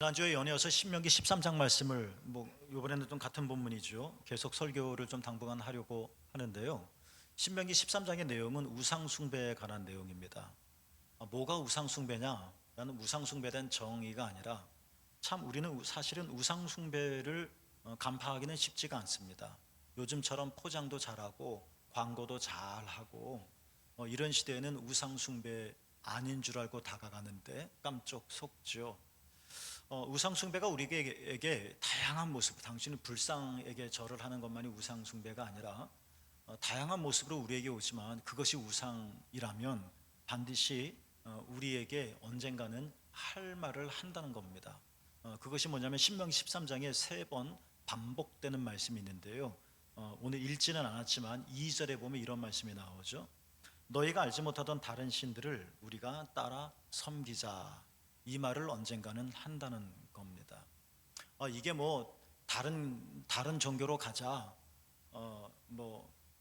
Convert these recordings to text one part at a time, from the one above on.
지난주에 연이어서 신명기 13장 말씀을 이번에는 좀 같은 본문이죠. 계속 설교를 좀 당분간 하려고 하는데요. 신명기 13장의 내용은 우상 숭배에 관한 내용입니다. 뭐가 우상 숭배냐? 라는 우상 숭배에 대한 정의가 아니라 참 우리는 사실은 우상 숭배를 간파하기는 쉽지가 않습니다. 요즘처럼 포장도 잘하고 광고도 잘하고 이런 시대에는 우상 숭배 아닌 줄 알고 다가가는데 깜짝 속죠. 우상 숭배가 우리에게 다양한 모습, 당신은 불상에게 절을 하는 것만이 우상 숭배가 아니라 다양한 모습으로 우리에게 오지만 그것이 우상이라면 반드시 우리에게 언젠가는 할 말을 한다는 겁니다. 그것이 뭐냐면 신명기 13장에 세 번 반복되는 말씀이 있는데요. 오늘 읽지는 않았지만 2절에 보면 이런 말씀이 나오죠. 너희가 알지 못하던 다른 신들을 우리가 따라 섬기자. 이 말을 언젠가는 한다는 겁니다. 이게 다른 종교로 가자,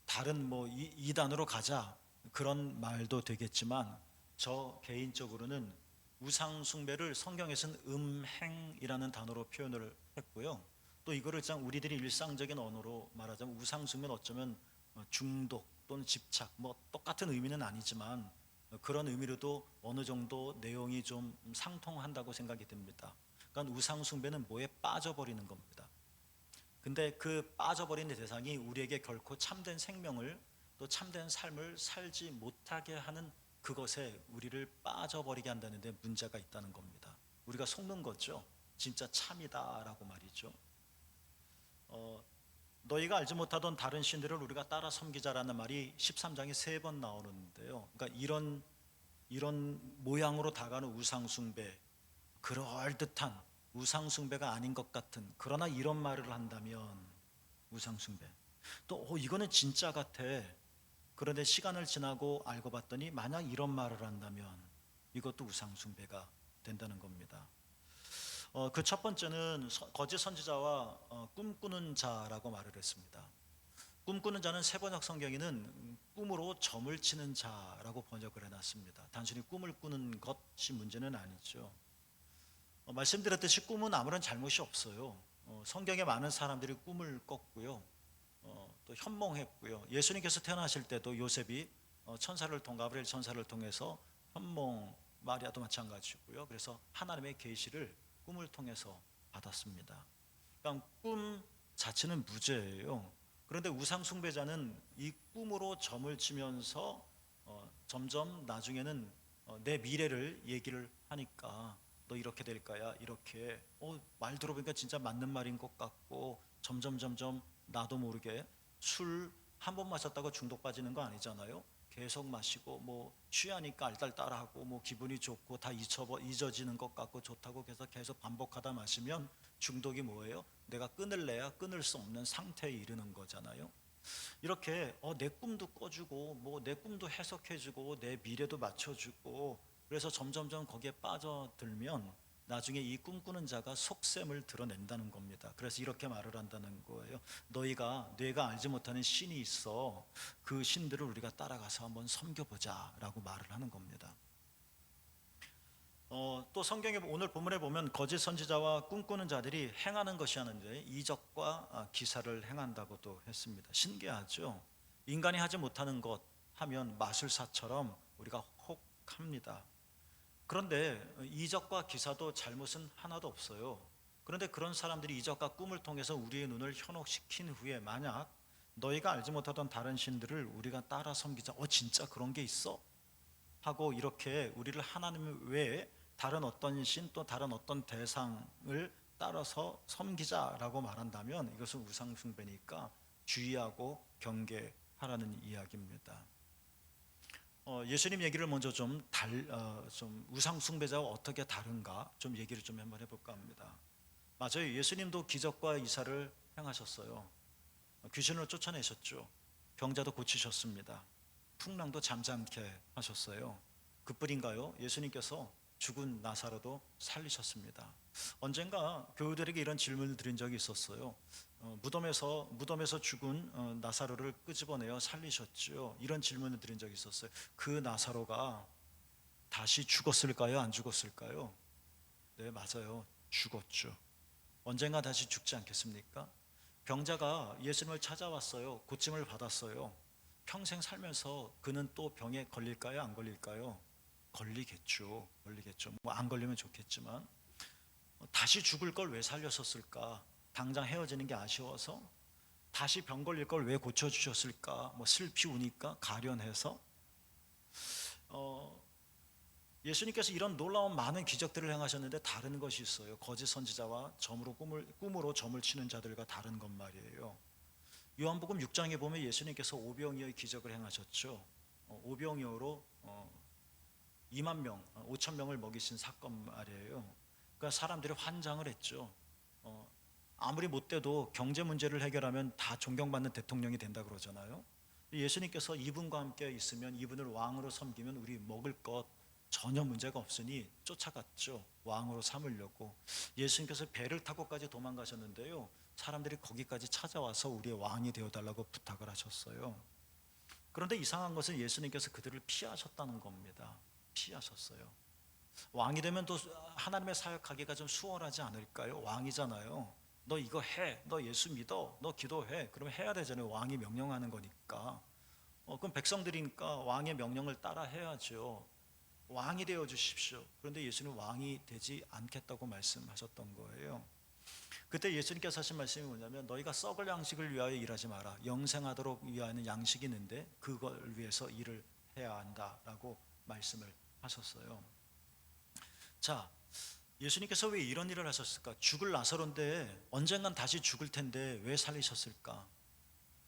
다른 이단으로 가자 그런 말도 되겠지만 저 개인적으로는 우상 숭배를 성경에서는 음행이라는 단어로 표현을 했고요. 또 이거를 우리들이 일상적인 언어로 말하자면 우상 숭배는 어쩌면 중독 또는 집착 똑같은 의미는 아니지만 그런 의미로도 어느 정도 내용이 좀 상통한다고 생각이 듭니다. 그러니까 우상 숭배는 뭐에 빠져버리는 겁니다. 근데 그 빠져버린 대상이 우리에게 결코 참된 생명을 또 참된 삶을 살지 못하게 하는 그것에 우리를 빠져버리게 한다는데 문제가 있다는 겁니다. 우리가 속는 거죠. 진짜 참이다라고 말이죠. 너희가 알지 못하던 다른 신들을 우리가 따라 섬기자라는 말이 13장에 세 번 나오는데요. 그러니까 이런 모양으로 다가가는 우상숭배, 그럴듯한 우상숭배가 아닌 것 같은, 그러나 이런 말을 한다면 우상숭배. 또 이거는 진짜 같아. 그런데 시간을 지나고 알고 봤더니 만약 이런 말을 한다면 이것도 우상숭배가 된다는 겁니다. 그 첫 번째는 거짓 선지자와 꿈꾸는 자라고 말을 했습니다. 꿈꾸는 자는 세번역 성경에는 꿈으로 점을 치는 자라고 번역을 해놨습니다. 단순히 꿈을 꾸는 것이 문제는 아니죠. 말씀드렸듯이 꿈은 아무런 잘못이 없어요. 성경에 많은 사람들이 꿈을 꿨고요. 또 현몽했고요. 예수님께서 태어나실 때도 요셉이 가브리엘 천사를 통해서 현몽, 마리아도 마찬가지고요. 그래서 하나님의 계시를 꿈을 통해서 받았습니다. 그러니까 꿈 자체는 무죄예요. 그런데 우상 숭배자는 이 꿈으로 점을 치면서 점점 나중에는 내 미래를 얘기를 하니까 너 이렇게 될 거야 이렇게 말 들어보니까 진짜 맞는 말인 것 같고 점점 나도 모르게 술 한 번 마셨다고 중독 빠지는 거 아니잖아요. 계속 마시고 취하니까 알딸딸하고 기분이 좋고 다 잊어지는 것 같고 좋다고 계속 반복하다 마시면 중독이 뭐예요? 내가 끊을래야 끊을 수 없는 상태에 이르는 거잖아요. 이렇게 내 꿈도 꿔주고 내 꿈도 해석해주고 내 미래도 맞춰주고 그래서 점점점 거기에 빠져들면 나중에 이 꿈꾸는 자가 속셈을 드러낸다는 겁니다. 그래서 이렇게 말을 한다는 거예요. 뇌가 알지 못하는 신이 있어. 그 신들을 우리가 따라가서 한번 섬겨보자 라고 말을 하는 겁니다. 또 성경에 오늘 본문에 보면 거짓 선지자와 꿈꾸는 자들이 행하는 것이 하는데 이적과 기사를 행한다고도 했습니다. 신기하죠? 인간이 하지 못하는 것 하면 마술사처럼 우리가 혹합니다. 그런데 이적과 기사도 잘못은 하나도 없어요. 그런데 그런 사람들이 이적과 꿈을 통해서 우리의 눈을 현혹시킨 후에 만약 너희가 알지 못하던 다른 신들을 우리가 따라 섬기자. 진짜 그런 게 있어? 하고 이렇게 우리를 하나님 외에 다른 어떤 신 또 다른 어떤 대상을 따라서 섬기자라고 말한다면 이것은 우상숭배니까 주의하고 경계하라는 이야기입니다. 예수님 얘기를 먼저 좀 우상숭배자와 어떻게 다른가 좀 얘기를 좀 한번 해볼까 합니다. 맞아요. 예수님도 기적과 이사를 행하셨어요. 귀신을 쫓아내셨죠. 병자도 고치셨습니다. 풍랑도 잠잠케 하셨어요. 그뿐인가요? 예수님께서 죽은 나사로도 살리셨습니다. 언젠가 교우들에게 이런 질문을 드린 적이 있었어요. 무덤에서 죽은 나사로를 끄집어내어 살리셨죠. 이런 질문을 드린 적이 있었어요. 그 나사로가 다시 죽었을까요? 안 죽었을까요? 네, 맞아요. 죽었죠. 언젠가 다시 죽지 않겠습니까? 병자가 예수님을 찾아왔어요. 고침을 받았어요. 평생 살면서 그는 또 병에 걸릴까요? 안 걸릴까요? 걸리겠죠. 걸리겠죠. 뭐 안 걸리면 좋겠지만 다시 죽을 걸 왜 살렸었을까? 당장 헤어지는 게 아쉬워서? 다시 병 걸릴 걸 왜 고쳐주셨을까? 뭐 슬피 우니까 가련해서? 예수님께서 이런 놀라운 많은 기적들을 행하셨는데 다른 것이 있어요. 거짓 선지자와 꿈으로 점을 치는 자들과 다른 것 말이에요. 요한복음 6장에 보면 예수님께서 오병이어의 기적을 행하셨죠. 오병이어로 2만 명, 5천 명을 먹이신 사건 말이에요. 그러니까 사람들이 환장을 했죠. 아무리 못돼도 경제 문제를 해결하면 다 존경받는 대통령이 된다 그러잖아요. 예수님께서 이분과 함께 있으면, 이분을 왕으로 섬기면 우리 먹을 것 전혀 문제가 없으니 쫓아갔죠. 왕으로 삼으려고. 예수님께서 배를 타고까지 도망가셨는데요, 사람들이 거기까지 찾아와서 우리의 왕이 되어달라고 부탁을 하셨어요. 그런데 이상한 것은 예수님께서 그들을 피하셨다는 겁니다. 피하셨어요. 왕이 되면 또 하나님의 사역하기가 좀 수월하지 않을까요? 왕이잖아요. 너 이거 해, 너 예수 믿어, 너 기도해. 그러면 해야 되잖아요. 왕이 명령하는 거니까. 그럼 백성들이니까 왕의 명령을 따라 해야죠. 왕이 되어 주십시오. 그런데 예수는 왕이 되지 않겠다고 말씀하셨던 거예요. 그때 예수님께서 하신 말씀이 뭐냐면, 너희가 썩을 양식을 위하여 일하지 마라. 영생하도록 위하는 양식이 있는데 그걸 위해서 일을 해야 한다라고 말씀을 하셨어요. 자, 예수님께서 왜 이런 일을 하셨을까? 죽을 나사로인데 언젠간 다시 죽을 텐데 왜 살리셨을까?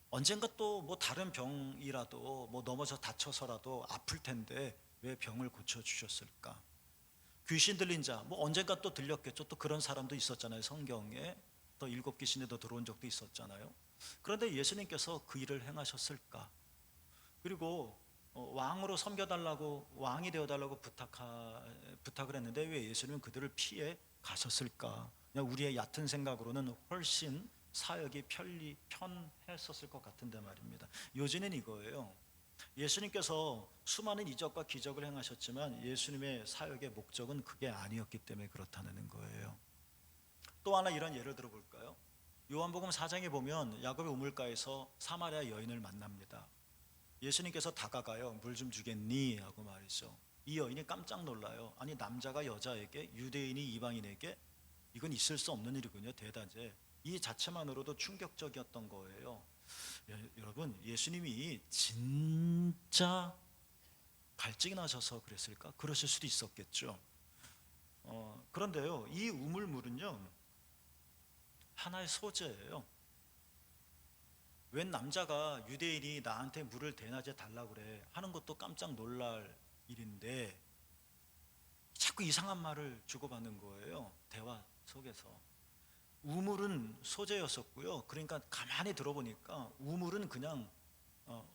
언젠가 또 뭐 다른 병이라도 뭐 넘어져 다쳐서라도 아플 텐데 왜 병을 고쳐 주셨을까? 귀신 들린 자, 뭐 언젠가 또 들렸겠죠. 또 그런 사람도 있었잖아요. 성경에 또 7귀신이 더 들어온 적도 있었잖아요. 그런데 예수님께서 그 일을 행하셨을까? 그리고 왕으로 섬겨달라고, 왕이 되어달라고 부탁을 했는데 왜 예수님은 그들을 피해 가셨을까? 그냥 우리의 얕은 생각으로는 훨씬 사역이 편했었을 것 같은데 말입니다. 요지는 이거예요. 예수님께서 수많은 이적과 기적을 행하셨지만 예수님의 사역의 목적은 그게 아니었기 때문에 그렇다는 거예요. 또 하나 이런 예를 들어볼까요? 요한복음 4장에 보면 야곱의 우물가에서 사마리아 여인을 만납니다. 예수님께서 다가가요. 물 좀 주겠니? 하고 말이죠. 이 여인이 깜짝 놀라요. 아니, 남자가 여자에게, 유대인이 이방인에게, 이건 있을 수 없는 일이군요. 대낮에. 이 자체만으로도 충격적이었던 거예요. 여러분, 예수님이 진짜 갈증이 나셔서 그랬을까? 그러실 수도 있었겠죠. 그런데요, 이 우물물은요, 하나의 소재예요. 웬 남자가 유대인이 나한테 물을 대낮에 달라고 그래 하는 것도 깜짝 놀랄 일인데 자꾸 이상한 말을 주고받는 거예요. 대화 속에서. 우물은 소재였었고요. 그러니까 가만히 들어보니까 우물은 그냥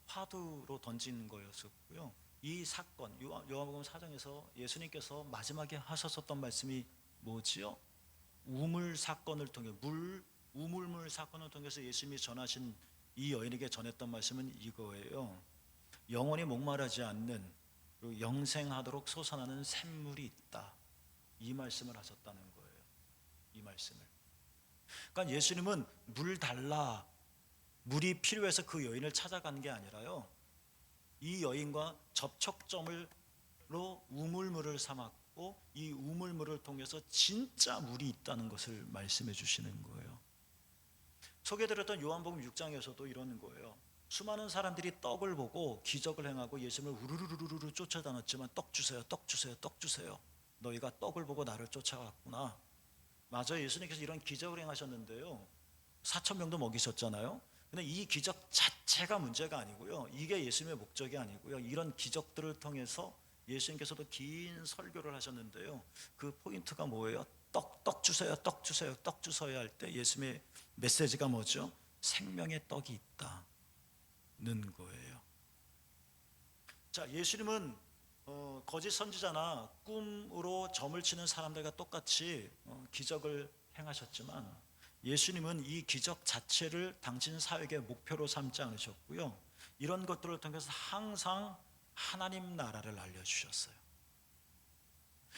화두로 던진 거였었고요. 이 사건, 요한복음 4장에서 예수님께서 마지막에 하셨었던 말씀이 뭐지요? 우물 사건을 통해, 우물물 사건을 통해서 예수님이 전하신, 이 여인에게 전했던 말씀은 이거예요. 영원히 목마르지 않는, 그리고 영생하도록 솟아나는 샘물이 있다. 이 말씀을 하셨다는 거예요. 이 말씀을. 그러니까 예수님은 물 달라, 물이 필요해서 그 여인을 찾아간 게 아니라요, 이 여인과 접촉점으로 우물물을 삼았고 이 우물물을 통해서 진짜 물이 있다는 것을 말씀해 주시는 거예요. 소개드렸던 요한복음 6장에서도 이러는 거예요. 수많은 사람들이 떡을 보고 기적을 행하고 예수님을 우르르르르 쫓아다녔지만, 떡 주세요, 떡 주세요, 떡 주세요. 너희가 떡을 보고 나를 쫓아갔구나. 맞아요. 예수님께서 이런 기적을 행하셨는데요, 4천 명도 먹이셨잖아요. 근데 이 기적 자체가 문제가 아니고요, 이게 예수님의 목적이 아니고요, 이런 기적들을 통해서 예수님께서도 긴 설교를 하셨는데요, 그 포인트가 뭐예요? 떡 주세요, 떡 주세요, 떡 주세요 할 때 예수님의 메시지가 뭐죠? 생명의 떡이 있다는 거예요. 자, 예수님은 거짓 선지자나 꿈으로 점을 치는 사람들과 똑같이 기적을 행하셨지만, 예수님은 이 기적 자체를 당신 사역의 목표로 삼지 않으셨고요, 이런 것들을 통해서 항상 하나님 나라를 알려주셨어요.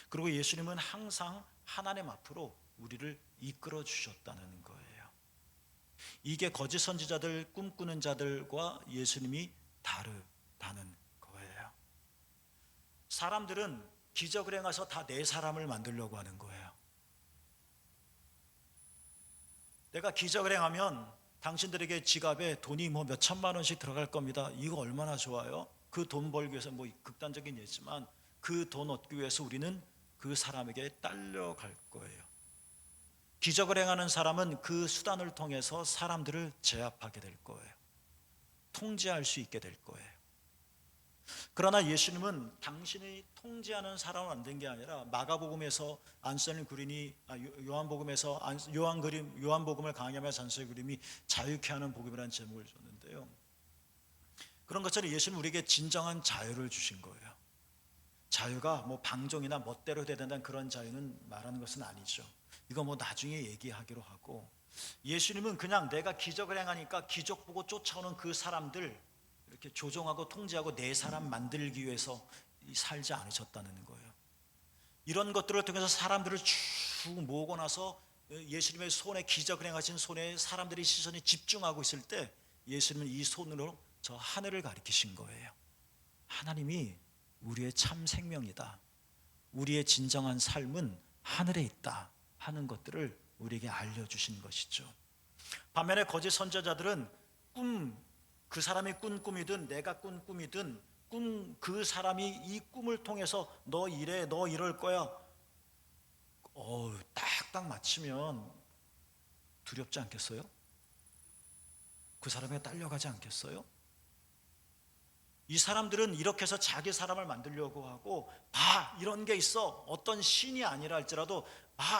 그리고 예수님은 항상 하나님 앞으로 우리를 이끌어 주셨다는 거예요. 이게 거짓 선지자들, 꿈꾸는 자들과 예수님이 다르다는 거예요. 사람들은 기적을 행해서 다 내 사람을 만들려고 하는 거예요. 내가 기적을 행하면 당신들에게 지갑에 돈이 뭐 몇 천만 원씩 들어갈 겁니다. 이거 얼마나 좋아요? 그 돈 벌기 위해서 뭐 극단적인 예지만 그 돈 얻기 위해서 우리는 그 사람에게 딸려갈 거예요. 기적을 행하는 사람은 그 수단을 통해서 사람들을 제압하게 될 거예요. 통제할 수 있게 될 거예요. 그러나 예수님은 당신이 통제하는 사람을 만든 게 아니라 마가복음에서 안셀 그린이 요한복음에서 요한복음을 강의하면서 안셀 그린이 자유케 하는 복음이라는 제목을 줬는데요. 그런 것처럼 예수님은 우리에게 진정한 자유를 주신 거예요. 자유가 뭐 방종이나 멋대로 돼야 된다는 그런 자유는 말하는 것은 아니죠. 이거 뭐 나중에 얘기하기로 하고, 예수님은 그냥 내가 기적을 행하니까 기적 보고 쫓아오는 그 사람들 이렇게 조종하고 통제하고 내 사람 만들기 위해서 살지 않으셨다는 거예요. 이런 것들을 통해서 사람들을 쭉 모으고 나서 예수님의 손에, 기적을 행하신 손에 사람들이 시선이 집중하고 있을 때 예수님은 이 손으로 저 하늘을 가리키신 거예요. 하나님이 우리의 참 생명이다, 우리의 진정한 삶은 하늘에 있다 하는 것들을 우리에게 알려주신 것이죠. 반면에 거짓 선지자들은 그 사람이 꾼 꿈이든 내가 꾼 꿈이든 그 사람이 이 꿈을 통해서 너 이래, 너 이럴 거야, 딱딱 맞추면 두렵지 않겠어요? 그 사람에게 딸려가지 않겠어요? 이 사람들은 이렇게 해서 자기 사람을 만들려고 하고, 이런 게 있어, 어떤 신이 아니라 할지라도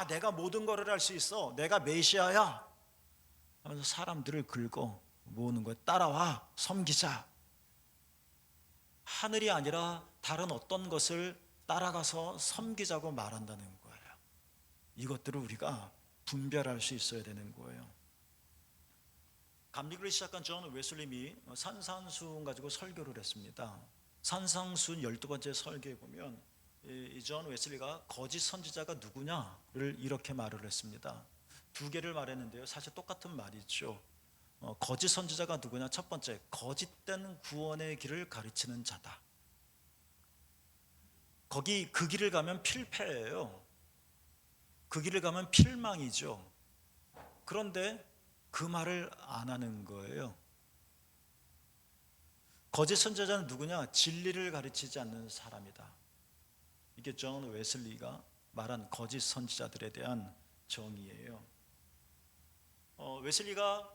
내가 모든 거를 할 수 있어, 내가 메시아야 하면서 사람들을 긁어 모으는 거예요. 따라와, 섬기자. 하늘이 아니라 다른 어떤 것을 따라가서 섬기자고 말한다는 거예요. 이것들을 우리가 분별할 수 있어야 되는 거예요. 감리교를 시작한 존 웨슬림이 산상수훈 가지고 설교를 했습니다. 산상수훈 12번째 설교에 보면 이 존 웨슬리가 거짓 선지자가 누구냐를 이렇게 말을 했습니다. 두 개를 말했는데요, 사실 똑같은 말이죠. 거짓 선지자가 누구냐? 첫 번째, 거짓된 구원의 길을 가르치는 자다. 그 길을 가면 필패예요. 그 길을 가면 필망이죠. 그런데 그 말을 안 하는 거예요. 거짓 선지자는 누구냐? 진리를 가르치지 않는 사람이다. 이게 존 웨슬리가 말한 거짓 선지자들에 대한 정의예요. 웨슬리가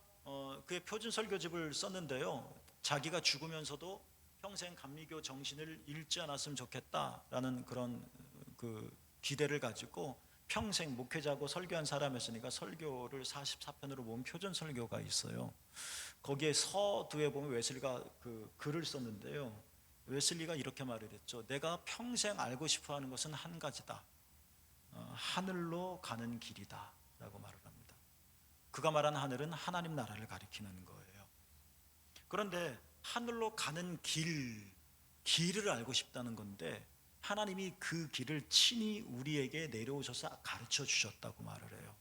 그의 표준 설교집을 썼는데요, 자기가 죽으면서도 평생 감리교 정신을 잃지 않았으면 좋겠다라는 그런 그 기대를 가지고 평생 목회자고 설교한 사람이었으니까 설교를 44편으로 모은 표준 설교가 있어요. 거기에 서두에 보면 웨슬리가 그 글을 썼는데요, 웨슬리가 이렇게 말을 했죠. 내가 평생 알고 싶어하는 것은 한 가지다. 하늘로 가는 길이다 라고 말을 합니다. 그가 말한 하늘은 하나님 나라를 가리키는 거예요. 그런데 하늘로 가는 길을 알고 싶다는 건데, 하나님이 그 길을 친히 우리에게 내려오셔서 가르쳐 주셨다고 말을 해요.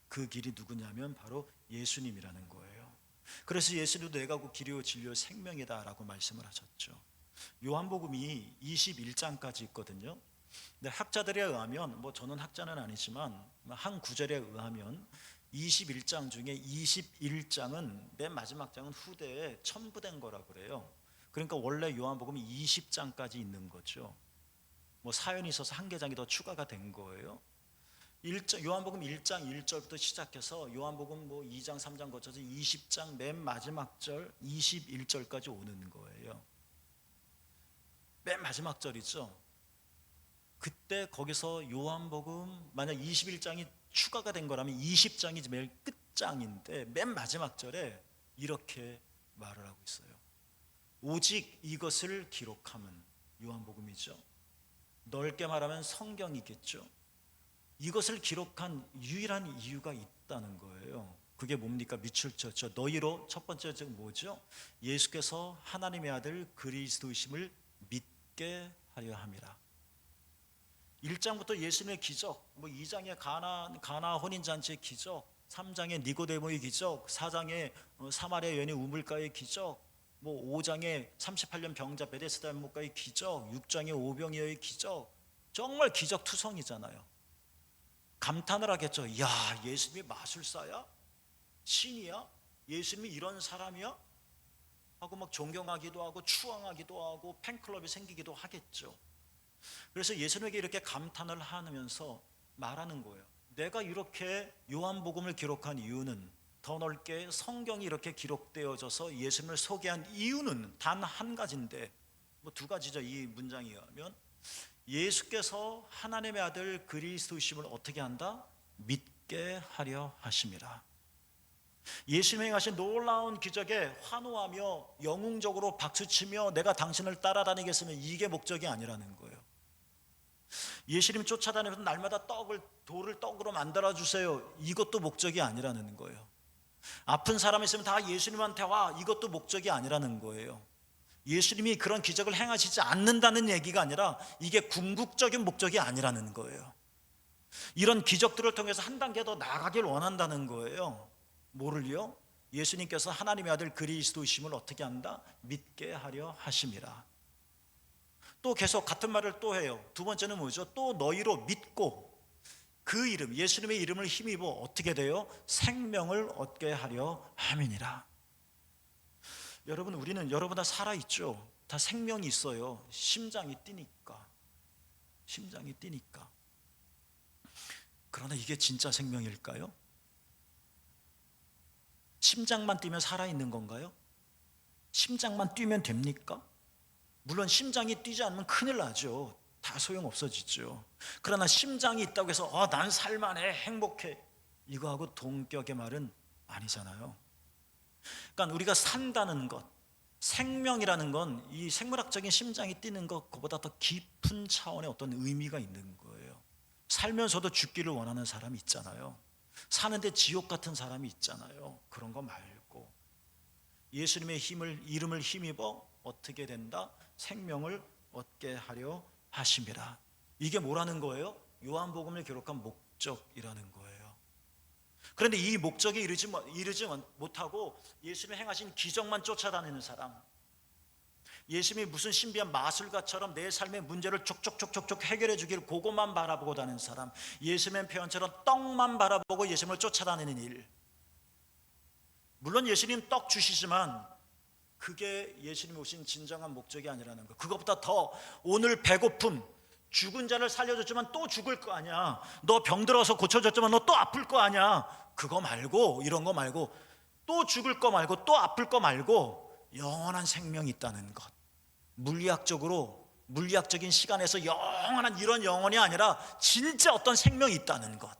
그 길이 누구냐면 바로 예수님이라는 거예요. 그래서 예수님도 내가 그 길이요 진리요 생명이다 라고 말씀을 하셨죠. 요한복음이 21장까지 있거든요. 근데 학자들에 의하면, 저는 학자는 아니지만 한 구절에 의하면 21장 중에 21장은, 맨 마지막 장은 후대에 첨부된 거라고 그래요. 그러니까 원래 요한복음이 20장까지 있는 거죠. 사연이 있어서 한 개장이 더 추가가 된 거예요. 요한복음 1장 1절부터 시작해서 요한복음 2장 3장 거쳐서 20장 맨 마지막 절 21절까지 오는 거예요. 맨 마지막 절이죠. 그때 거기서 요한복음 만약 21장이 추가가 된 거라면 20장이 매일 끝장인데, 맨 마지막 절에 이렇게 말을 하고 있어요. 오직 이것을 기록함은 요한복음이죠. 넓게 말하면 성경이겠죠. 이것을 기록한 유일한 이유가 있다는 거예요. 그게 뭡니까? 밑줄 쳤죠. 너희로, 첫 번째 즉 뭐죠? 예수께서 하나님의 아들 그리스도이심을 믿게 하려 함이라. 1장부터 예수님의 기적, 뭐 2장의 가나 혼인잔치의 기적, 3장의 니고데모의 기적, 4장의 사마리아 여인의 우물가의 기적, 뭐 5장의 38년 병자 베데스다 연못가의 기적, 6장의 오병이어의 기적, 정말 기적투성이잖아요. 감탄을 하겠죠. 야, 예수님이 마술사야? 신이야? 예수님이 이런 사람이야? 하고 막 존경하기도 하고 추앙하기도 하고 팬클럽이 생기기도 하겠죠. 그래서 예수님에게 이렇게 감탄을 하면서 말하는 거예요. 내가 이렇게 요한복음을 기록한 이유는, 더 넓게 성경이 이렇게 기록되어져서 예수님을 소개한 이유는 단 한 가지인데, 뭐 두 가지죠. 이 문장에 의하면 예수께서 하나님의 아들 그리스도이심을 어떻게 한다? 믿게 하려 하심이라. 예수님이 행하신 놀라운 기적에 환호하며 영웅적으로 박수치며 내가 당신을 따라다니겠으면, 이게 목적이 아니라는 거예요. 예수님 쫓아다니면서 날마다 돌을 떡으로 만들어 주세요, 이것도 목적이 아니라는 거예요. 아픈 사람이 있으면 다 예수님한테 와, 이것도 목적이 아니라는 거예요. 예수님이 그런 기적을 행하시지 않는다는 얘기가 아니라 이게 궁극적인 목적이 아니라는 거예요. 이런 기적들을 통해서 한 단계 더 나아가길 원한다는 거예요. 뭐를요? 예수님께서 하나님의 아들 그리스도이심을 어떻게 한다? 믿게 하려 하심이라. 또 계속 같은 말을 또 해요. 두 번째는 뭐죠? 또 너희로 믿고 그 이름, 예수님의 이름을 힘입어 어떻게 돼요? 생명을 얻게 하려 함이니라. 여러분, 우리는 여러분 다 살아있죠. 다 생명이 있어요. 심장이 뛰니까. 그러나 이게 진짜 생명일까요? 심장만 뛰면 살아있는 건가요? 심장만 뛰면 됩니까? 물론 심장이 뛰지 않으면 큰일 나죠. 다 소용없어지죠. 그러나 심장이 있다고 해서 난 살만해, 행복해, 이거하고 동격의 말은 아니잖아요. 그러니까 우리가 산다는 것, 생명이라는 건 이 생물학적인 심장이 뛰는 것보다 더 깊은 차원의 어떤 의미가 있는 거예요. 살면서도 죽기를 원하는 사람이 있잖아요. 사는데 지옥 같은 사람이 있잖아요. 그런 거 말고 예수님의 이름을 힘입어 어떻게 된다? 생명을 얻게 하려 하심이라. 이게 뭐라는 거예요? 요한복음을 기록한 목적이라는 거예요. 그런데 이 목적에 이르지 못하고 예수님이 행하신 기적만 쫓아다니는 사람, 예수님이 무슨 신비한 마술가처럼 내 삶의 문제를 촉촉촉촉 해결해 주기를 그것만 바라보고 다니는 사람, 예수님의 표현처럼 떡만 바라보고 예수님을 쫓아다니는 일. 물론 예수님 떡 주시지만 그게 예수님이 오신 진정한 목적이 아니라는 거. 그것보다 더 오늘 배고픔, 죽은 자를 살려줬지만 또 죽을 거 아니야. 너 병들어서 고쳐줬지만 너 또 아플 거 아니야. 그거 말고, 이런 거 말고, 또 죽을 거 말고, 또 아플 거 말고 영원한 생명이 있다는 것. 물리학적인 시간에서 영원한 이런 영혼이 아니라 진짜 어떤 생명이 있다는 것,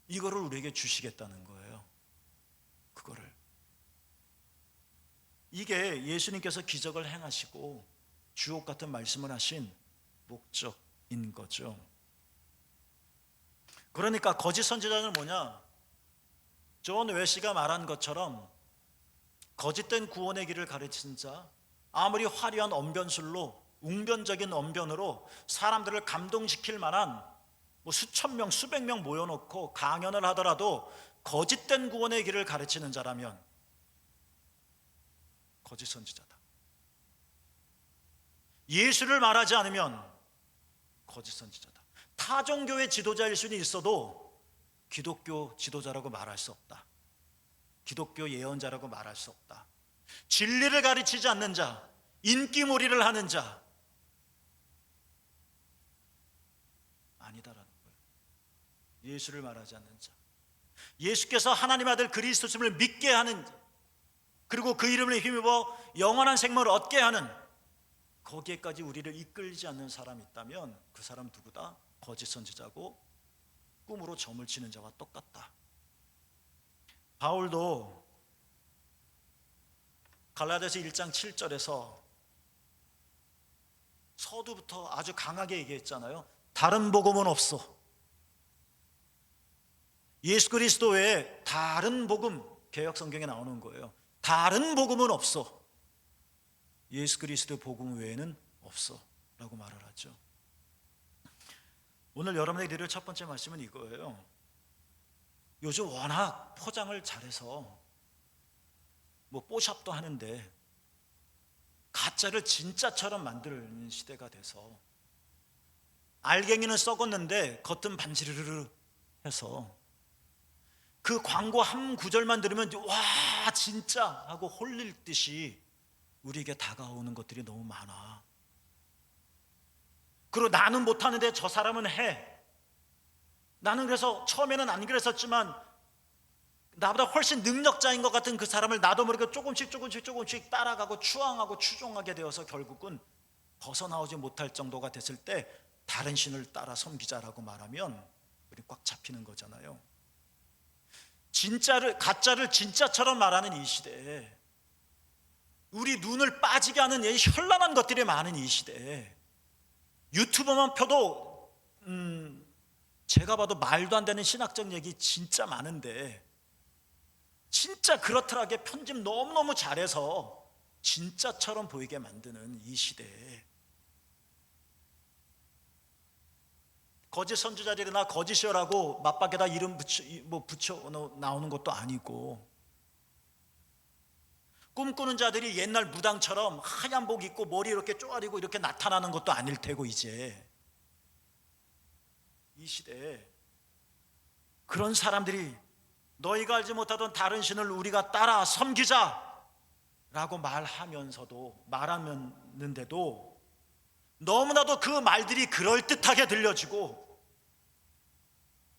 이거를 우리에게 주시겠다는 거예요. 그거를. 이게 예수님께서 기적을 행하시고 주옥 같은 말씀을 하신 목적인 거죠. 그러니까 거짓 선지자는 뭐냐? 존 웨시가 말한 것처럼 거짓된 구원의 길을 가르친 자, 아무리 화려한 언변술로, 웅변적인 언변으로 사람들을 감동시킬 만한 뭐 수천 명, 수백 명 모여놓고 강연을 하더라도 거짓된 구원의 길을 가르치는 자라면 거짓 선지자다. 예수를 말하지 않으면 거짓 선지자다. 타종교의 지도자일 수는 있어도 기독교 지도자라고 말할 수 없다. 기독교 예언자라고 말할 수 없다. 진리를 가르치지 않는 자, 인기몰이를 하는 자, 아니다라는 거예요. 예수를 말하지 않는 자, 예수께서 하나님의 아들 그리스도심을 믿게 하는 자, 그리고 그 이름을 힘입어 영원한 생명을 얻게 하는, 거기에까지 우리를 이끌지 않는 사람이 있다면 그 사람 누구다? 거짓 선지자고 꿈으로 점을 치는 자와 똑같다. 바울도 갈라디아서 1장 7절에서 서두부터 아주 강하게 얘기했잖아요. 다른 복음은 없어. 예수 그리스도 외에 다른 복음, 개역 성경에 나오는 거예요. 다른 복음은 없어. 예수 그리스도 복음 외에는 없어 라고 말을 하죠. 오늘 여러분에게 드릴 첫 번째 말씀은 이거예요. 요즘 워낙 포장을 잘해서 뭐 뽀샵도 하는데 가짜를 진짜처럼 만드는 시대가 돼서 알갱이는 썩었는데 겉은 반지르르 해서 그 광고 한 구절만 들으면 와 진짜 하고 홀릴 듯이 우리에게 다가오는 것들이 너무 많아. 그리고 나는 못하는데 저 사람은 해. 나는 그래서 처음에는 안 그랬었지만 나보다 훨씬 능력자인 것 같은 그 사람을 나도 모르게 조금씩 따라가고 추앙하고 추종하게 되어서 결국은 벗어나오지 못할 정도가 됐을 때 다른 신을 따라 섬기자라고 말하면 우리 꽉 잡히는 거잖아요. 가짜를 진짜처럼 말하는 이 시대에, 우리 눈을 빠지게 하는 이 현란한 것들이 많은 이 시대에 유튜브만 펴도 제가 봐도 말도 안 되는 신학적 얘기 진짜 많은데 진짜 그렇더라게 편집 너무너무 잘해서 진짜처럼 보이게 만드는 이 시대에 거짓 선지자들이나 거짓이라고 맞박에다 이름 붙여 나오는 것도 아니고, 꿈꾸는 자들이 옛날 무당처럼 하얀 복 입고 머리 이렇게 쪼아리고 이렇게 나타나는 것도 아닐 테고, 이제 이 시대에 그런 사람들이 너희가 알지 못하던 다른 신을 우리가 따라 섬기자라고 말하는데도 너무나도 그 말들이 그럴듯하게 들려지고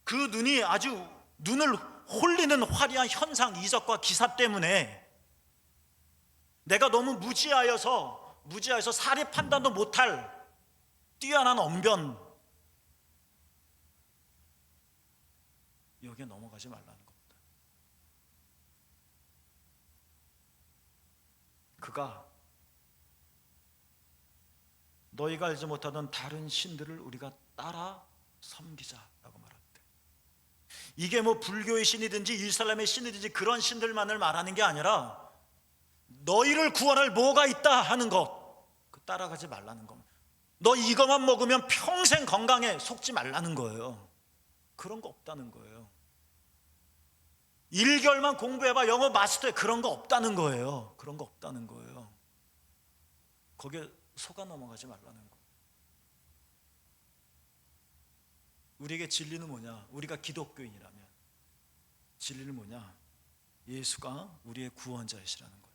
그 눈이 아주 눈을 홀리는 화려한 현상, 이적과 기사 때문에 내가 너무 무지하여서 사리 판단도 못할 뛰어난 언변, 여기에 넘어가지 말라는 겁니다. 그가 너희가 알지 못하던 다른 신들을 우리가 따라 섬기자라고 말합니다. 이게 뭐 불교의 신이든지 이슬람의 신이든지 그런 신들만을 말하는 게 아니라 너희를 구원할 뭐가 있다 하는 것, 그 따라가지 말라는 겁니다. 너 이것만 먹으면 평생 건강에 속지 말라는 거예요. 그런 거 없다는 거예요. 1개월만 공부해봐 영어 마스터해, 그런 거 없다는 거예요. 그런 거 없다는 거예요. 거기에 속아 넘어가지 말라는 거예요. 우리에게 진리는 뭐냐? 우리가 기독교인이라면 진리는 뭐냐? 예수가 우리의 구원자이시라는 거예요.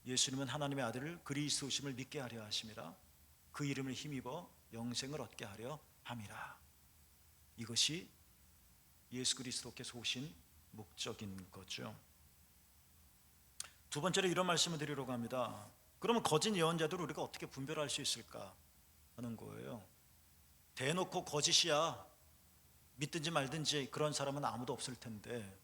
예수님은 하나님의 아들을 그리스도심을 믿게 하려 하심이라, 그 이름을 힘입어 영생을 얻게 하려 함이라. 이것이 예수 그리스도께서 오신 목적인 거죠. 두 번째로 이런 말씀을 드리려고 합니다. 그러면 거짓 예언자들을 우리가 어떻게 분별할 수 있을까 하는 거예요. 대놓고 거짓이야 믿든지 말든지 그런 사람은 아무도 없을 텐데,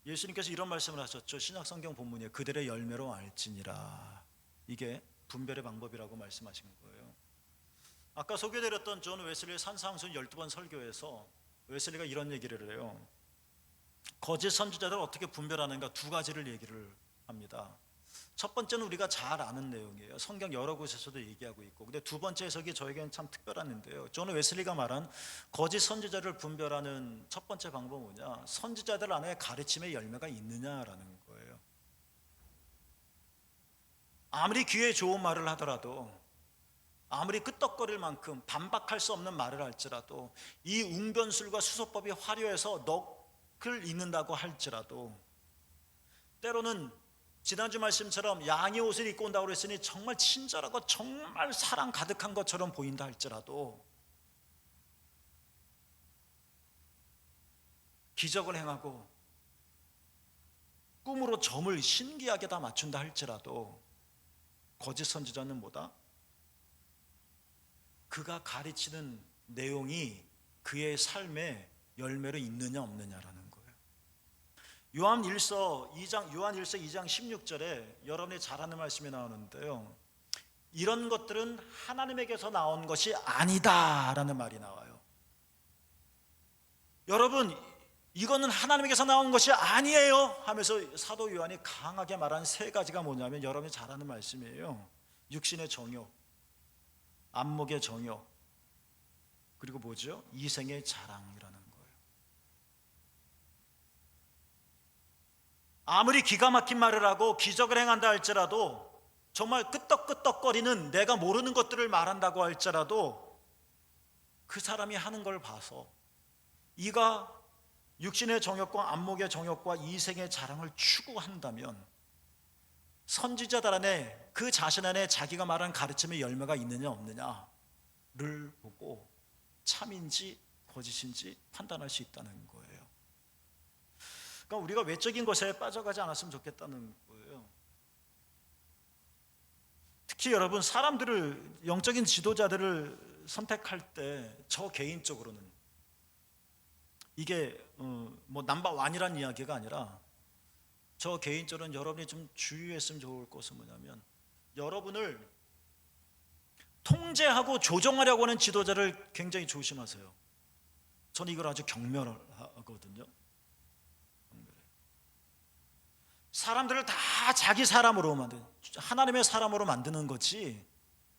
예수님께서 이런 말씀을 하셨죠. 신약 성경 본문에 그들의 열매로 알지니라. 이게 분별의 방법이라고 말씀하신 거예요. 아까 소개드렸던 존 웨슬리의 산상순 12번 설교에서 웨슬리가 이런 얘기를 해요. 거짓 선지자들을 어떻게 분별하는가 두 가지를 얘기를 합니다. 첫 번째는 우리가 잘 아는 내용이에요. 성경 여러 곳에서도 얘기하고 있고. 근데 두 번째 해석이 저에게는 참 특별한데요. 존 웨슬리가 말한 거짓 선지자를 분별하는 첫 번째 방법은 뭐냐? 선지자들 안에 가르침의 열매가 있느냐라는 거예요. 아무리 귀에 좋은 말을 하더라도, 아무리 끄떡거릴 만큼 반박할 수 없는 말을 할지라도, 이 웅변술과 수소법이 화려해서 넋을 잃는다고 할지라도, 때로는 지난주 말씀처럼 양의 옷을 입고 온다고 그랬으니 정말 친절하고 정말 사랑 가득한 것처럼 보인다 할지라도, 기적을 행하고 꿈으로 점을 신기하게 다 맞춘다 할지라도 거짓 선지자는 뭐다? 그가 가르치는 내용이 그의 삶의 열매로 있느냐 없느냐라는 거예요. 요한 1서 2장 16절에 여러분이 잘 아는 말씀이 나오는데요, 이런 것들은 하나님에게서 나온 것이 아니다라는 말이 나와요. 여러분, 이거는 하나님에게서 나온 것이 아니에요 하면서 사도 요한이 강하게 말한 세 가지가 뭐냐면, 여러분이 잘 아는 말씀이에요. 육신의 정욕, 안목의 정욕, 그리고 뭐죠? 이생의 자랑이라는 거예요. 아무리 기가 막힌 말을 하고 기적을 행한다 할지라도, 정말 끄떡끄떡거리는 내가 모르는 것들을 말한다고 할지라도, 그 사람이 하는 걸 봐서 이가 육신의 정욕과 안목의 정욕과 이생의 자랑을 추구한다면 선지자들 안에, 그 자신 안에 자기가 말한 가르침의 열매가 있느냐 없느냐를 보고 참인지 거짓인지 판단할 수 있다는 거예요. 그러니까 우리가 외적인 것에 빠져가지 않았으면 좋겠다는 거예요. 특히 여러분, 사람들을, 영적인 지도자들을 선택할 때 저 개인적으로는 이게 뭐 넘버 원이란 이야기가 아니라, 저 개인적으로는 여러분이 좀 주의했으면 좋을 것은 뭐냐면, 여러분을 통제하고 조종하려고 하는 지도자를 굉장히 조심하세요. 저는 이걸 아주 경멸하거든요. 사람들을 다 자기 사람으로 하나님의 사람으로 만드는 거지,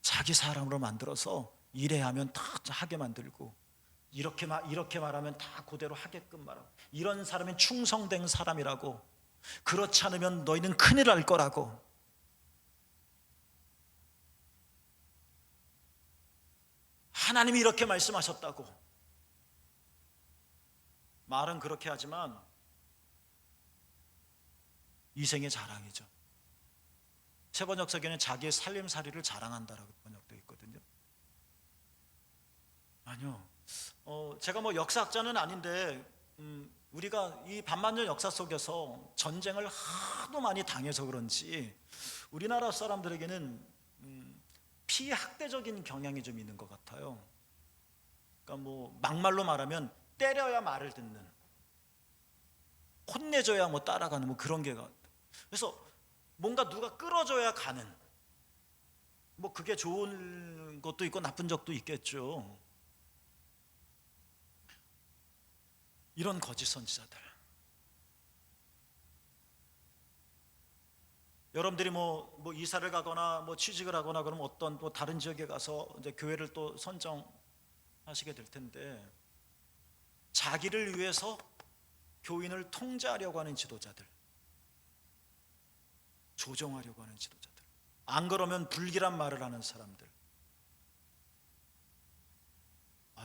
자기 사람으로 만들어서 이래 하면 다 하게 만들고, 이렇게 말하면 다 그대로 하게끔 말하고, 이런 사람은 충성된 사람이라고, 그렇지 않으면 너희는 큰일 날 거라고. 하나님이 이렇게 말씀하셨다고. 말은 그렇게 하지만 이생의 자랑이죠. 세 번역석에는 자기의 살림살이를 자랑한다라고 번역되어 있거든요. 아니요. 제가 뭐 역사학자는 아닌데, 우리가 이 반만년 역사 속에서 전쟁을 하도 많이 당해서 그런지 우리나라 사람들에게는 피학대적인 경향이 좀 있는 것 같아요. 그러니까 뭐 막말로 말하면 때려야 말을 듣는, 혼내줘야 뭐 따라가는 뭐 그런 게 같아요. 그래서 뭔가 누가 끌어줘야 가는, 뭐 그게 좋은 것도 있고 나쁜 적도 있겠죠. 이런 거짓 선지자들, 여러분들이 뭐 이사를 가거나 뭐 취직을 하거나 그러면 어떤 뭐 다른 지역에 가서 이제 교회를 또 선정하시게 될 텐데, 자기를 위해서 교인을 통제하려고 하는 지도자들, 조종하려고 하는 지도자들, 안 그러면 불길한 말을 하는 사람들,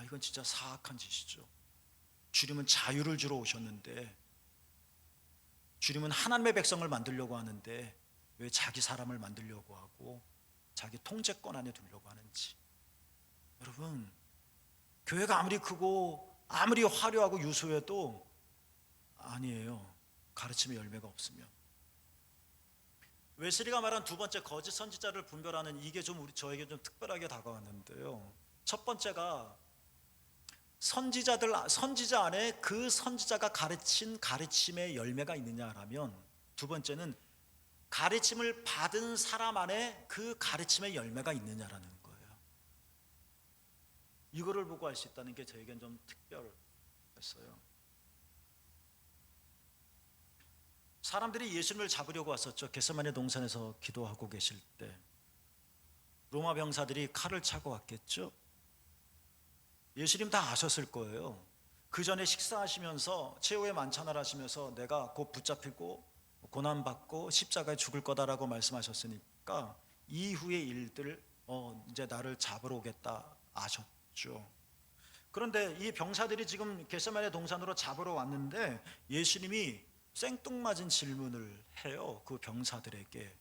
이건 진짜 사악한 짓이죠. 주님은 자유를 주러 오셨는데, 주님은 하나님의 백성을 만들려고 하는데 왜 자기 사람을 만들려고 하고 자기 통제권 안에 두려고 하는지. 여러분, 교회가 아무리 크고 아무리 화려하고 유수해도 아니에요. 가르침의 열매가 없으면. 웨슬리가 말한 두 번째 거짓 선지자를 분별하는, 이게 좀 저에게 좀 특별하게 다가왔는데요. 첫 번째가, 선지자 안에 그 선지자가 가르친 가르침의 열매가 있느냐라면, 두 번째는 가르침을 받은 사람 안에 그 가르침의 열매가 있느냐라는 거예요. 이거를 보고 알 수 있다는 게 저에겐 좀 특별했어요. 사람들이 예수님을 잡으려고 왔었죠. 겟세마네 동산에서 기도하고 계실 때 로마 병사들이 칼을 차고 왔겠죠. 예수님 다 아셨을 거예요. 그 전에 식사하시면서 최후의 만찬을 하시면서 내가 곧 붙잡히고 고난받고 십자가에 죽을 거다라고 말씀하셨으니까 이후의 일들, 이제 나를 잡으러 오겠다 아셨죠. 그런데 이 병사들이 지금 겟세마네 동산으로 잡으러 왔는데 예수님이 생뚱맞은 질문을 해요. 그 병사들에게.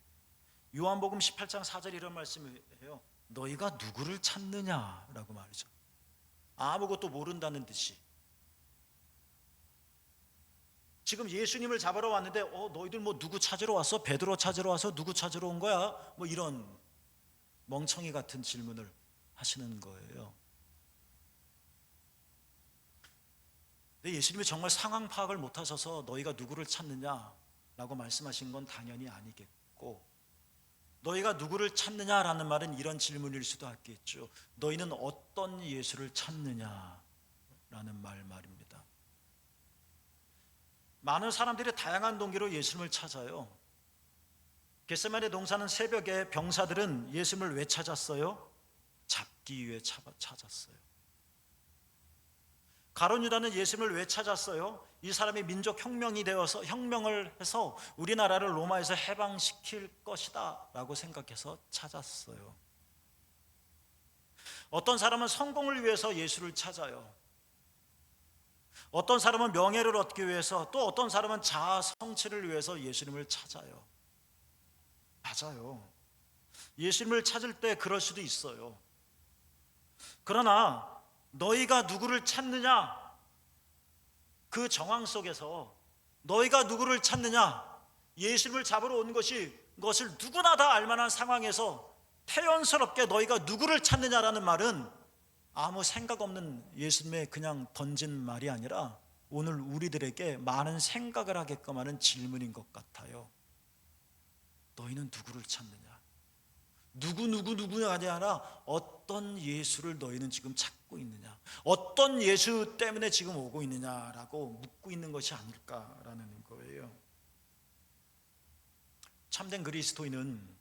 요한복음 18장 4절 이런 말씀을 해요. 너희가 누구를 찾느냐라고 말이죠. 아무것도 모른다는 듯이. 지금 예수님을 잡으러 왔는데 너희들 뭐 누구 찾으러 왔어? 베드로 찾으러 와서 누구 찾으러 온 거야? 뭐 이런 멍청이 같은 질문을 하시는 거예요. 근데 예수님이 정말 상황 파악을 못하셔서 너희가 누구를 찾느냐라고 말씀하신 건 당연히 아니겠고, 너희가 누구를 찾느냐라는 말은 이런 질문일 수도 있겠죠. 너희는 어떤 예수를 찾느냐라는 말입니다. 많은 사람들이 다양한 동기로 예수님을 찾아요. 겟세마네 동산은 새벽에 병사들은 예수님을 왜 찾았어요? 잡기 위해 찾았어요. 가룟 유다는 예수님을 왜 찾았어요? 이 사람이 민족 혁명을 해서 우리나라를 로마에서 해방시킬 것이다 라고 생각해서 찾았어요. 어떤 사람은 성공을 위해서 예수를 찾아요. 어떤 사람은 명예를 얻기 위해서, 또 어떤 사람은 자아 성취를 위해서 예수님을 찾아요. 맞아요. 예수님을 찾을 때 그럴 수도 있어요. 그러나 너희가 누구를 찾느냐, 그 정황 속에서 너희가 누구를 찾느냐, 예수님을 잡으러 온 것을 누구나 다 알만한 상황에서 태연스럽게 너희가 누구를 찾느냐라는 말은 아무 생각 없는 예수님의 그냥 던진 말이 아니라 오늘 우리들에게 많은 생각을 하게끔 하는 질문인 것 같아요. 너희는 누구를 찾느냐? 누구가 아니라 어떤 예수를 너희는 지금 찾고 있느냐, 어떤 예수 때문에 지금 오고 있느냐라고 묻고 있는 것이 아닐까라는 거예요. 참된 그리스도인은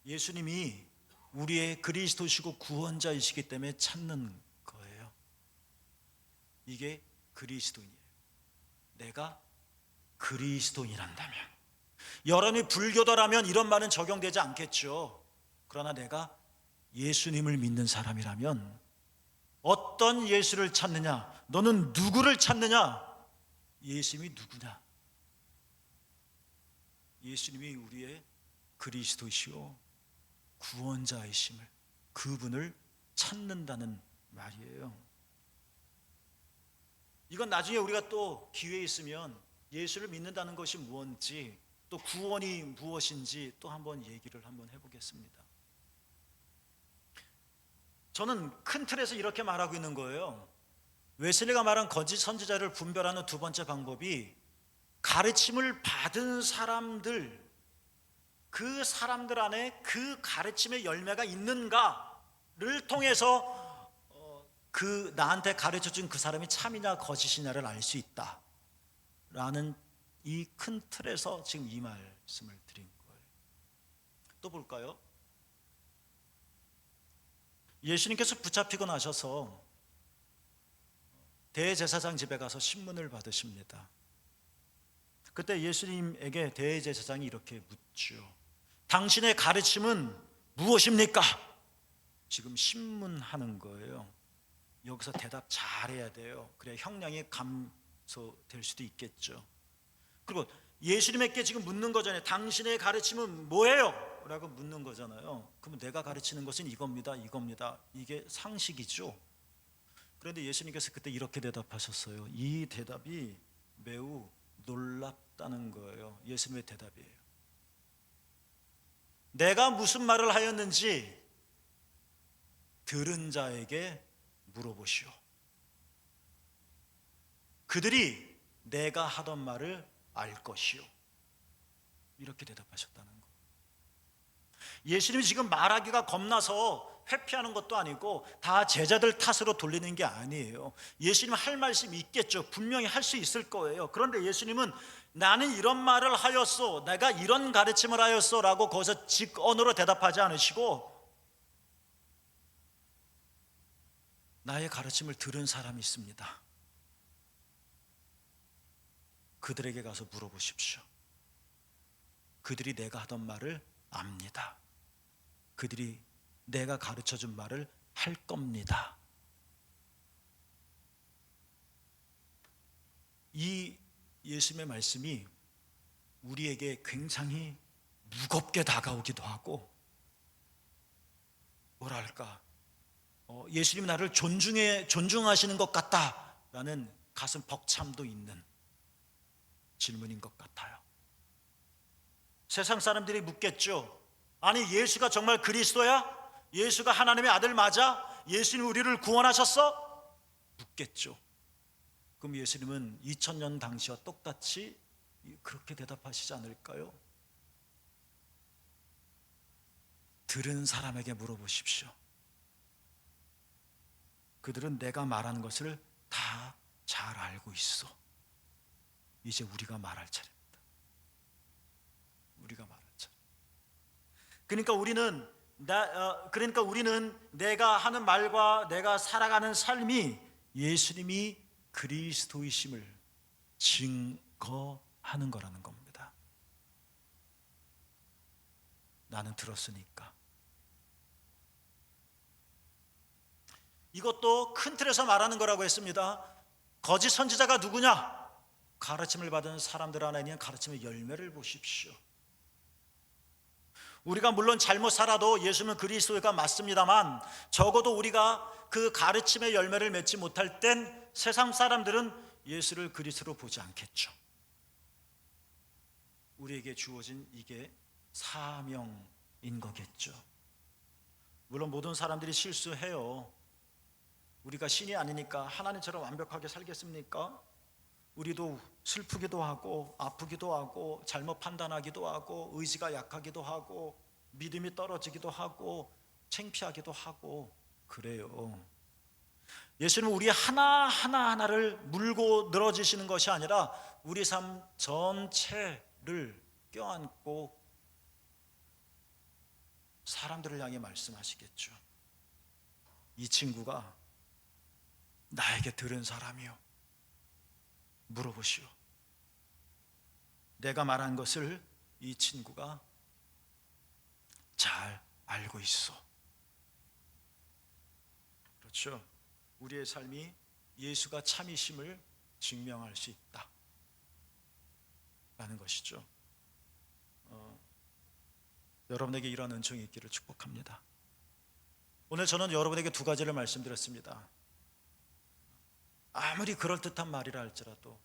예수님이 우리의 그리스도시고 구원자이시기 때문에 찾는 거예요. 이게 그리스도인이에요. 내가 그리스도인이란다면, 여러분이 불교도라면 이런 말은 적용되지 않겠죠. 그러나 내가 예수님을 믿는 사람이라면 어떤 예수를 찾느냐, 너는 누구를 찾느냐, 예수님이 누구냐, 예수님이 우리의 그리스도시요 구원자이심을, 그분을 찾는다는 말이에요. 이건 나중에 우리가 또 기회 있으면 예수를 믿는다는 것이 무엇인지, 또 구원이 무엇인지 또 한번 얘기를 한번 해보겠습니다. 저는 큰 틀에서 이렇게 말하고 있는 거예요. 웨슬리가 말한 거짓 선지자를 분별하는 두 번째 방법이, 가르침을 받은 사람들, 그 사람들 안에 그 가르침의 열매가 있는가를 통해서 나한테 가르쳐준 그 사람이 참이냐 거짓이냐를 알 수 있다라는 이 큰 틀에서 지금 이 말씀을 드린 거예요. 또 볼까요? 예수님께서 붙잡히고 나셔서 대제사장 집에 가서 신문을 받으십니다. 그때 예수님에게 대제사장이 이렇게 묻죠. 당신의 가르침은 무엇입니까? 지금 신문하는 거예요. 여기서 대답 잘해야 돼요. 그래야 형량이 감소될 수도 있겠죠. 그리고 예수님에게 지금 묻는 거잖아요. 당신의 가르침은 뭐예요? 라고 묻는 거잖아요. 그러면 내가 가르치는 것은 이겁니다. 이게 상식이죠. 그런데 예수님께서 그때 이렇게 대답하셨어요. 이 대답이 매우 놀랍다는 거예요. 예수님의 대답이에요. 내가 무슨 말을 하였는지 들은 자에게 물어보시오. 그들이 내가 하던 말을 알 것이요. 이렇게 대답하셨다는 거. 예수님이 지금 말하기가 겁나서 회피하는 것도 아니고 다 제자들 탓으로 돌리는 게 아니에요. 예수님 할 말씀이 있겠죠. 분명히 할 수 있을 거예요. 그런데 예수님은 나는 이런 말을 하였소, 내가 이런 가르침을 하였소 라고 거기서 직언으로 대답하지 않으시고, 나의 가르침을 들은 사람이 있습니다. 그들에게 가서 물어보십시오. 그들이 내가 하던 말을 압니다. 그들이 내가 가르쳐준 말을 할 겁니다. 이 예수님의 말씀이 우리에게 굉장히 무겁게 다가오기도 하고, 뭐랄까, 예수님이 나를 존중하시는 것 같다라는 가슴 벅참도 있는 질문인 것 같아요. 세상 사람들이 묻겠죠. 아니, 예수가 정말 그리스도야? 예수가 하나님의 아들 맞아? 예수님 우리를 구원하셨어? 묻겠죠. 그럼 예수님은 2000년 당시와 똑같이 그렇게 대답하시지 않을까요? 들은 사람에게 물어보십시오. 그들은 내가 말하는 것을 다 잘 알고 있어. 이제 우리가 말할 차례입니다. 우리가 말할 차례. 그러니까 우리는 그러니까 우리는 내가 하는 말과 내가 살아가는 삶이 예수님이 그리스도이심을 증거하는 거라는 겁니다. 나는 들었으니까. 이것도 큰 틀에서 말하는 거라고 했습니다. 거짓 선지자가 누구냐? 가르침을 받은 사람들 안에 있는 가르침의 열매를 보십시오. 우리가 물론 잘못 살아도 예수는 그리스도가 맞습니다만, 적어도 우리가 그 가르침의 열매를 맺지 못할 땐 세상 사람들은 예수를 그리스도로 보지 않겠죠. 우리에게 주어진 이게 사명인 거겠죠. 물론 모든 사람들이 실수해요. 우리가 신이 아니니까 하나님처럼 완벽하게 살겠습니까? 우리도 슬프기도 하고 아프기도 하고 잘못 판단하기도 하고 의지가 약하기도 하고 믿음이 떨어지기도 하고 창피하기도 하고 그래요. 예수님은 우리 하나하나를 물고 늘어지시는 것이 아니라 우리 삶 전체를 껴안고 사람들을 향해 말씀하시겠죠. 이 친구가 나에게 들은 사람이요, 물어보시오. 내가 말한 것을 이 친구가 잘 알고 있어. 그렇죠. 우리의 삶이 예수가 참이심을 증명할 수 있다 라는 것이죠. 여러분에게 이러한 은총이 있기를 축복합니다. 오늘 저는 여러분에게 두 가지를 말씀드렸습니다. 아무리 그럴듯한 말이라 할지라도,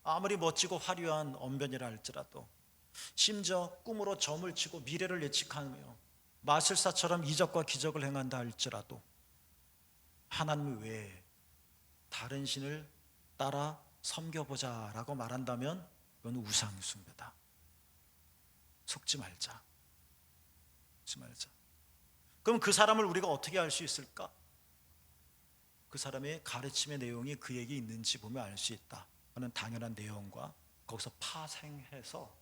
아무리 멋지고 화려한 언변이라 할지라도, 심지어 꿈으로 점을 치고 미래를 예측하며 마술사처럼 이적과 기적을 행한다 할지라도 하나님 외에 다른 신을 따라 섬겨보자 라고 말한다면 그건 우상숭배다. 속지 말자. 그럼 그 사람을 우리가 어떻게 알 수 있을까? 그 사람의 가르침의 내용이 그에게 있는지 보면 알 수 있다 하는 당연한 내용과 거기서 파생해서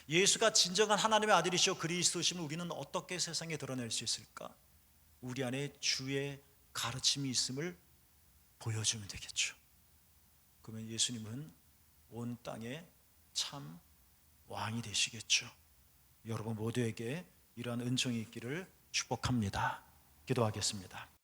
예수가 진정한 하나님의 아들이시오 그리스도심을 우리는 어떻게 세상에 드러낼 수 있을까? 우리 안에 주의 가르침이 있음을 보여주면 되겠죠. 그러면 예수님은 온 땅의 참 왕이 되시겠죠. 여러분 모두에게 이러한 은총이 있기를 축복합니다. 기도하겠습니다.